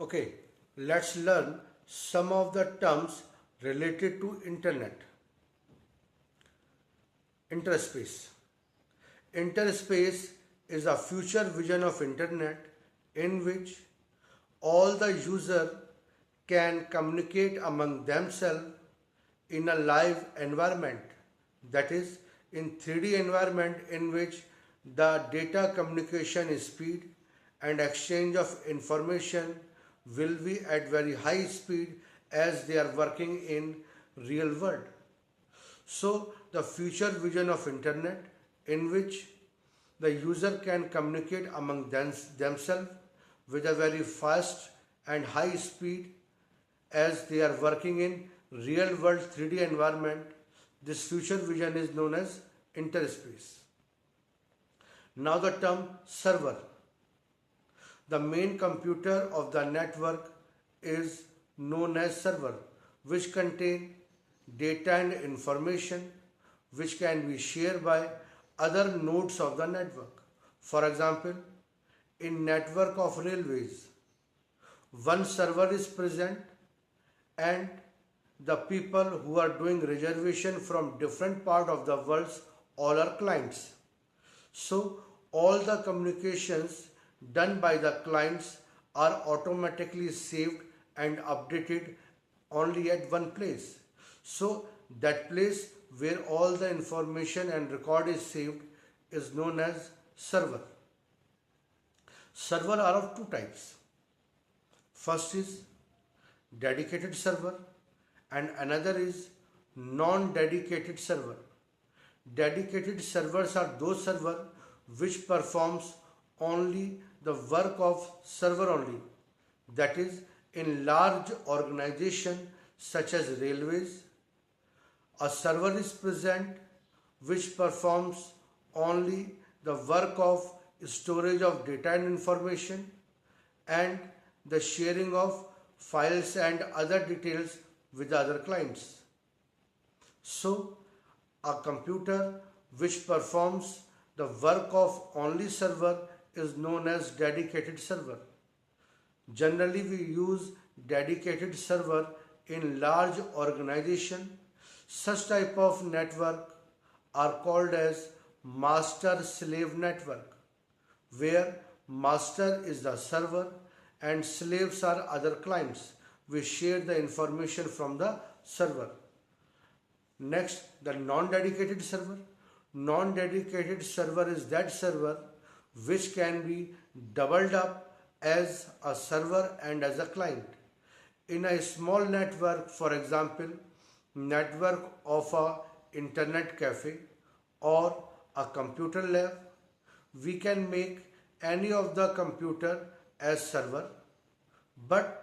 Okay, let's learn some of the terms related to internet. Interspace. Interspace is a future vision of internet in which all the user can communicate among themselves in a live environment, that is in 3D environment in which the data communication speed and exchange of information will be at very high speed as they are working in real world. So the future vision of internet in which the user can communicate among themselves with a very fast and high speed as they are working in real world 3D environment. This future vision is known as interspace. Now the term server. The main computer of the network is known as server, which contain data and information which can be shared by other nodes of the network. For example, in network of railways, one server is present and the people who are doing reservation from different part of the world all are clients. So all the communications done by the clients are automatically saved and updated only at one place. So that place where all the information and record is saved is known as server. Server are of two types. First is dedicated server and another is non-dedicated server. Dedicated servers are those servers which performs only the work of server only. That is, in large organization such as railways, a server is present which performs only the work of storage of data and information and the sharing of files and other details with other clients. So, a computer which performs the work of only server is known as dedicated server. Generally, we use dedicated server in large organization. Such type of network are called as master-slave network, where master is the server and slaves are other clients. We share the information from the server. Next, the non-dedicated server. Non-dedicated server is that server which can be doubled up as a server and as a client. In a small network, for example, network of a internet cafe or a computer lab, we can make any of the computer as server, but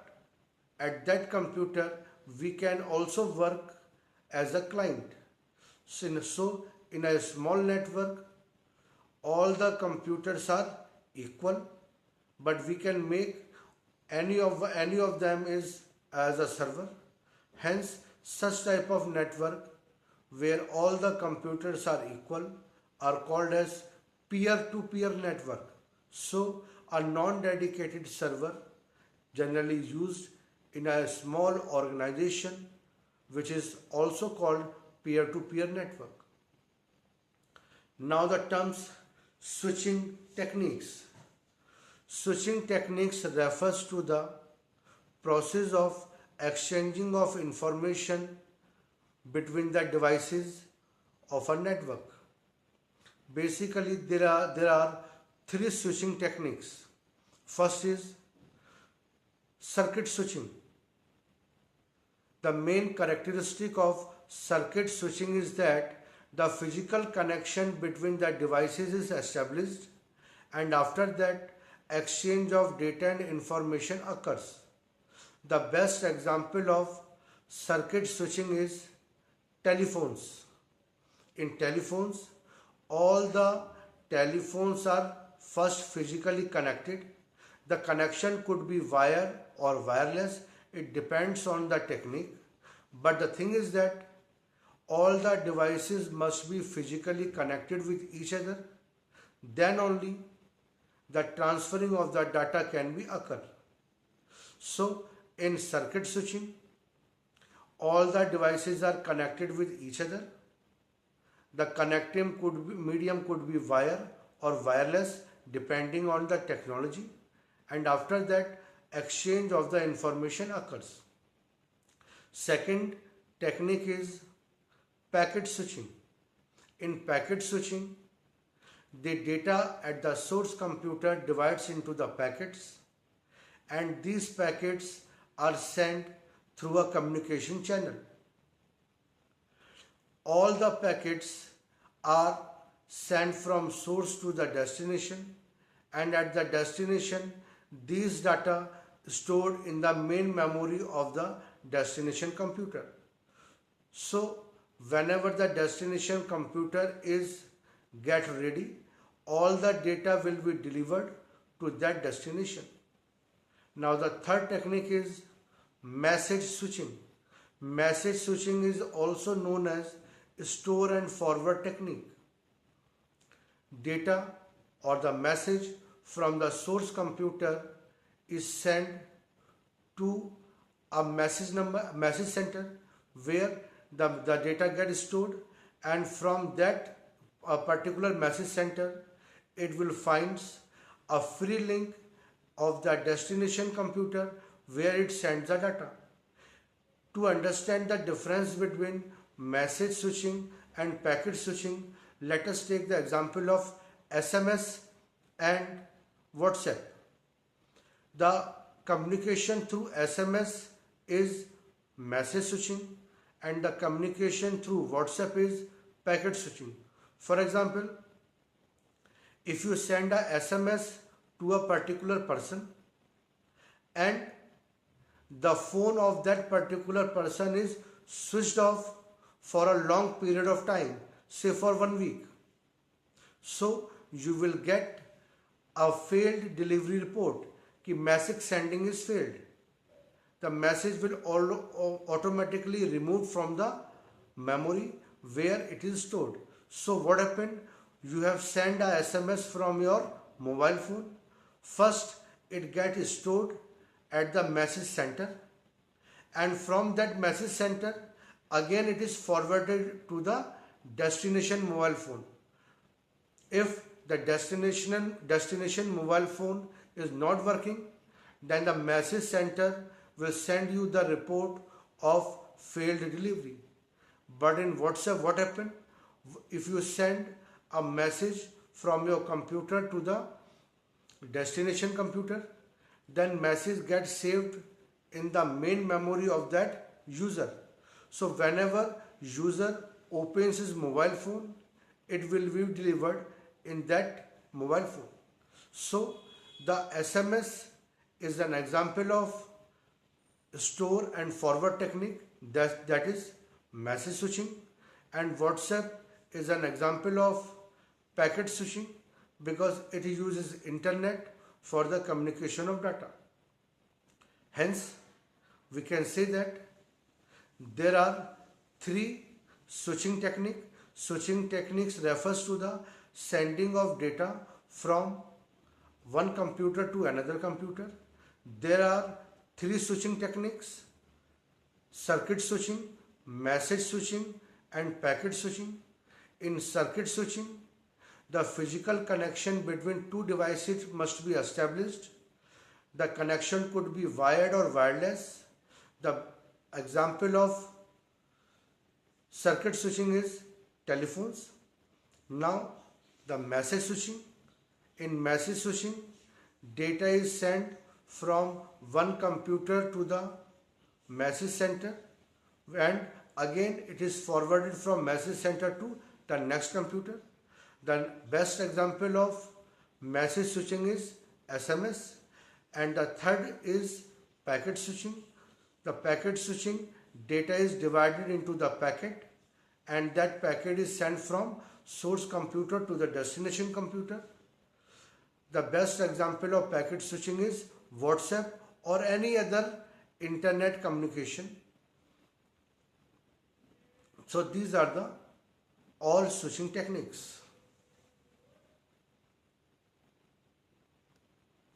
at that computer we can also work as a client. So in a small network, all the computers are equal, but we can make any of them is as a server. Hence, such type of network where all the computers are equal are called as peer-to-peer network. So, a non-dedicated server generally used in a small organization which is also called peer-to-peer network. Now the terms switching techniques. Switching techniques refers to the process of exchanging of information between the devices of a network. Basically, there are three switching techniques. First is circuit switching. The main characteristic of circuit switching is that the physical connection between the devices is established and after that exchange of data and information occurs. The best example of circuit switching is telephones. In telephones, all the telephones are first physically connected. The connection could be wire or wireless, it depends on the technique. But the thing is that all the devices must be physically connected with each other. Then only the transferring of the data can be occur. So in circuit switching, all the devices are connected with each other. The connecting medium could be wire or wireless depending on the technology, and after that exchange of the information occurs. Second technique is packet switching. In packet switching, the data at the source computer divides into the packets, and these packets are sent through a communication channel. All the packets are sent from source to the destination, and at the destination these data stored in the main memory of the destination computer. So whenever the destination computer is get ready, all the data will be delivered to that destination. Now the third technique is message switching. Message switching is also known as store and forward technique. Data or the message from the source computer is sent to a message center where the data gets stored, and from that a particular message center it will find a free link of the destination computer where it sends the data. To understand the difference between message switching and packet switching, let us take the example of SMS and WhatsApp. The communication through SMS is message switching, and the communication through WhatsApp is packet switching. For example, if you send a SMS to a particular person and the phone of that particular person is switched off for a long period of time, say for 1 week, so you will get a failed delivery report कि message sending is failed. The message will automatically removed from the memory where it is stored. So what happened? You have sent a SMS from your mobile phone. First it gets stored at the message center, and from that message center again it is forwarded to the destination mobile phone. If the destination mobile phone is not working, then the message center will send you the report of failed delivery. But in WhatsApp, what happened? If you send a message from your computer to the destination computer, then message gets saved in the main memory of that user. So whenever user opens his mobile phone, it will be delivered in that mobile phone. So the SMS is an example of store and forward technique, that is message switching, and WhatsApp is an example of packet switching because it uses internet for the communication of data. Hence, we can say that there are three switching techniques. Switching techniques refers to the sending of data from one computer to another computer. There are three switching techniques: circuit switching, message switching, and packet switching. In circuit switching, the physical connection between two devices must be established. The connection could be wired or wireless. The example of circuit switching is telephones. Now, the message switching. In message switching, data is sent from one computer to the message center, and again it is forwarded from message center to the next computer. The best example of message switching is SMS, and the third is packet switching. The packet switching, data is divided into the packet, and that packet is sent from source computer to the destination computer. The best example of packet switching is WhatsApp or any other internet communication. So these are the all switching techniques.